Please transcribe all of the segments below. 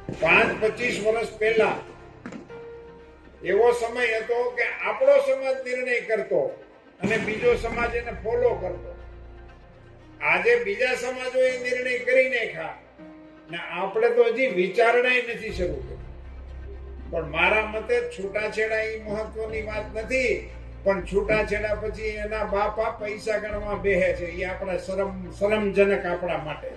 5-25 વર્ષ પહેલા એવો સમય હતો કે આપણો સમાજ નિર્ણય કરતો અને બીજો સમાજ એને ફોલો કરતો. આજે બીજા સમાજોએ નિર્ણય કરી નાખ્યા ને આપણે તો હજી વિચારણા નથી શરૂ કરી. પણ મારા મતે છૂટાછેડા એ મહત્વની વાત નથી, પણ છૂટાછેડા પછી એના બાપા પૈસા ગણવા બેહે છે. એ આપણા શરમજનક આપણા માટે.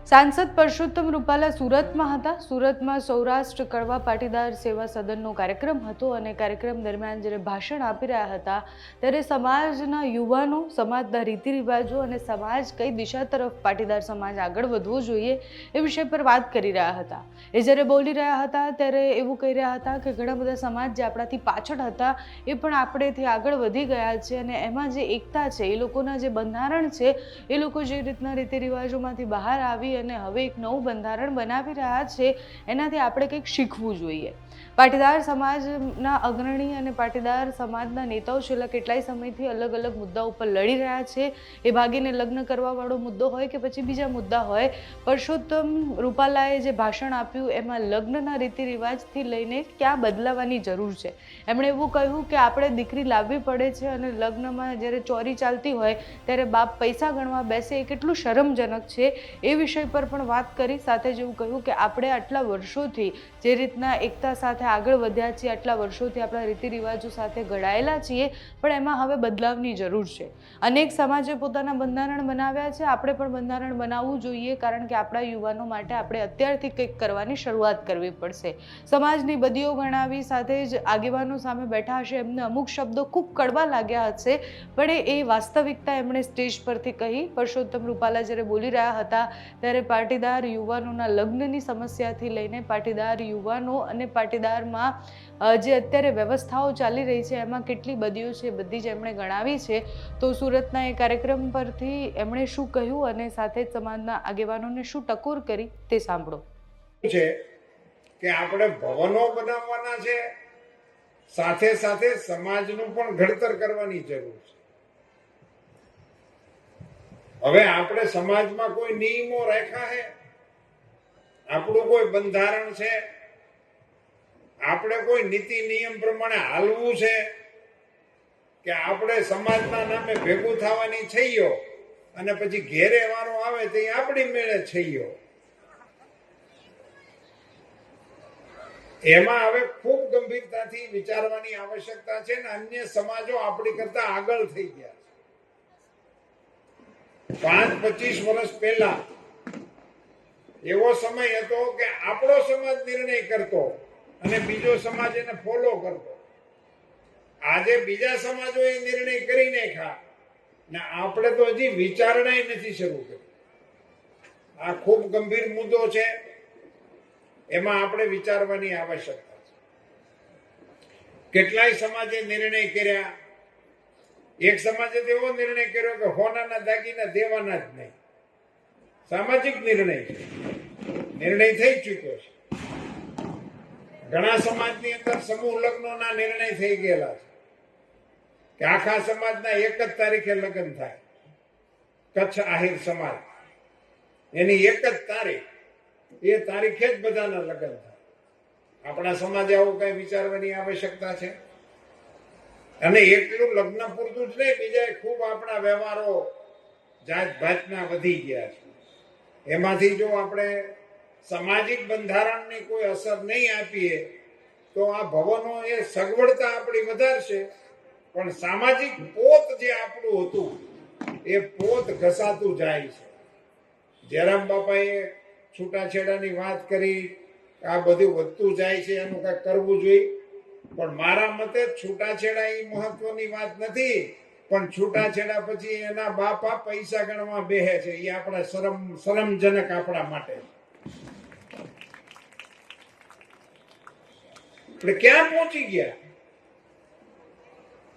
સાંસદ પરસોત્તમ રૂપાલા સુરતમાં હતા. સુરતમાં સૌરાષ્ટ્ર કડવા પાટીદાર સેવા સદનનો કાર્યક્રમ હતો અને કાર્યક્રમ દરમિયાન જ્યારે ભાષણ આપી રહ્યા હતા ત્યારે સમાજના યુવાનો, સમાજના રીતિ રિવાજો અને સમાજ કઈ દિશા તરફ પાટીદાર સમાજ આગળ વધવો જોઈએ એ વિષય પર વાત કરી રહ્યા હતા. એ જ્યારે બોલી રહ્યા હતા ત્યારે એવું કહી રહ્યા હતા કે ઘણા બધા સમાજ જે આપણાથી પાછળ હતા એ પણ આપણેથી આગળ વધી ગયા છે અને એમાં જે એકતા છે, એ લોકોના જે બંધારણ છે, એ લોકો જે રીતના રીતિ રિવાજોમાંથી બહાર આવી અને હવે એક નવું બંધારણ બનાવી રહ્યા છે, એનાથી આપણે કંઈક શીખવું જોઈએ. પાટીદાર સમાજના અગ્રણી અને પાટીદાર સમાજના નેતાઓ છેલ્લા કેટલાય સમયથી અલગ અલગ મુદ્દાઓ ઉપર લડી રહ્યા છે. એ ભાગીને લગ્ન કરવાવાળો મુદ્દો હોય કે પછી બીજા મુદ્દા હોય. પરસોત્તમ રૂપાલાએ જે ભાષણ આપ્યું એમાં લગ્નના રીતિ રિવાજથી લઈને ક્યાં બદલાવાની જરૂર છે. એમણે એવું કહ્યું કે આપણે દીકરી લાવવી પડે છે અને લગ્નમાં જ્યારે ચોરી ચાલતી હોય ત્યારે બાપ પૈસા ગણવા બેસે એ કેટલું શરમજનક છે એ વિષય પર પણ વાત કરી. સાથે જ એવું કહ્યું કે આપણે આટલા વર્ષોથી જે રીતના એકતા સાથે આગળ વધ્યા છીએ, આટલા વર્ષોથી આપણા રીતિ રિવાજો સાથે ઘડાયેલા છીએ, પણ એમાં હવે બદલાવની જરૂર છે. અનેક સમાજે પોતાના બંધારણ બનાવ્યા છે, આપણે પણ બંધારણ બનાવવું જોઈએ, કારણ કે આપણા યુવાનો માટે આપણે અત્યારથી કંઈક કરવાની શરૂઆત કરવી પડશે. સમાજની બદીઓ ગણાવી, સાથે જ આગેવાનો સામે બેઠા હશે, એમને અમુક શબ્દો ખૂબ કડવા લાગ્યા હશે, પણ એ વાસ્તવિકતા એમણે સ્ટેજ પરથી કહી. પરસોત્તમ રૂપાલા જ્યારે બોલી રહ્યા હતા ત્યારે પાટીદાર યુવાનોના લગ્નની સમસ્યાથી લઈને પાટીદાર યુવાનો અને પાટીદારમાં જે અત્યારે વ્યવસ્થાઓ ચાલી રહી છે એમાં કેટલી બદીઓ છે, બધી જ એમણે ગણાવી છે. તો સુરતના એ કાર્યક્રમ પરથી એમણે શું કહ્યું અને સાથે જ સમાજના આગેવાનોને શું ટકોર કરી તે સાંભળો. છે કે આપણે ભવનો બનાવવાના છે, સાથે સાથે સમાજનું પણ ઘડતર કરવાની જરૂર છે. હવે આપણે સમાજમાં કોઈ નિયમો રાખ્યા છે, આપણું કોઈ બંધારણ છે, આપણે કોઈ નીતિ નિયમ પ્રમાણે હાલવું છે કે આપણે સમાજના નામે ભેગું થવાની છઈયો અને પછી ઘેરે વારો આવે તો આપણી મેળે છઈયો. એમાં હવે ખૂબ ગંભીરતાથી વિચારવાની આવશ્યકતા છે ને અન્ય સમાજો આપણી કરતા આગળ થઈ ગયા છે. 5-25 વર્ષ પહેલા એવો સમય હતો કે આપણો સમાજ નિર્ણય કરતો અને બીજો સમાજ એને ફોલો કરતો. આજે બીજા સમાજોએ નિર્ણય કરી નાખ્યા ને આપણે તો હજી વિચારણા નથી શરૂ કરી. આ ખૂબ ગંભીર મુદ્દો છે, એમાં આપણે વિચારવાની આવશ્યકતા છે. કેટલાય સમાજે નિર્ણય કર્યા. એક સમાજે એવો નિર્ણય કર્યો કે હોનાના દાગીના દેવાના જ નહીં. સામાજિક નિર્ણય છે, નિર્ણય થઈ ચૂક્યો છે. ઘણા સમાજની અંદર સમૂહ લગ્નોના નિર્ણય થઈ ગયેલા છે કે આખા સમાજના એક જ તારીખે લગ્ન થાય. કચ્છ આહિર સમાજ એની એક જ તારીખ, એ તારીખે જ બધાના લગ્ન થાય. આપણા સમાજે આવું કઈ વિચારવાની આવશ્યકતા છે. અને એટલું લગ્ન પૂરતું જ નહીં, બીજા ખૂબ આપણા વ્યવહારો જાત ભાતના વધી ગયા છે. એમાંથી જો આપણે સામાજિક બંધારણની કોઈ અસર નહીં આપીએ તો આ ભવનો એ સગવડતા આપણી વધારશે, પણ સામાજિક પોત જે આપણું હતું એ પોત ઘસાતું જાય છે. જયરામ બાપાએ છૂટાછેડાની વાત કરી, આ બધું વધતું જાય છે, એનું કંઈક કરવું જોઈએ. પણ મારા મતે છૂટાછેડા એ મહત્વની વાત નથી, પણ છૂટાછેડા પછી એના બાપા પૈસા ગણવા બેહે છે. એ આપણા શરમજનક આપણા માટે. આપણે ક્યાં પહોંચી ગયા?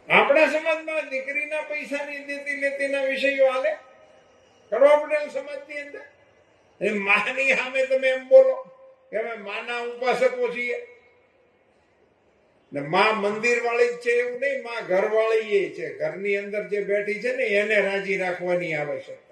આપણા સમાજમાં દીકરીના પૈસાની દેતી લેતીના વિષયો હાલે. કડવા પટેલ સમાજની અંદર માની સામે તમે એમ બોલો કે અમે માના ઉપાસકો છીએ ને માં મંદિર વાળી જ છે એવું નહીં, માં ઘર વાળી છે. ઘરની અંદર જે બેઠી છે ને એને રાજી રાખવાની આવશ્યકતા.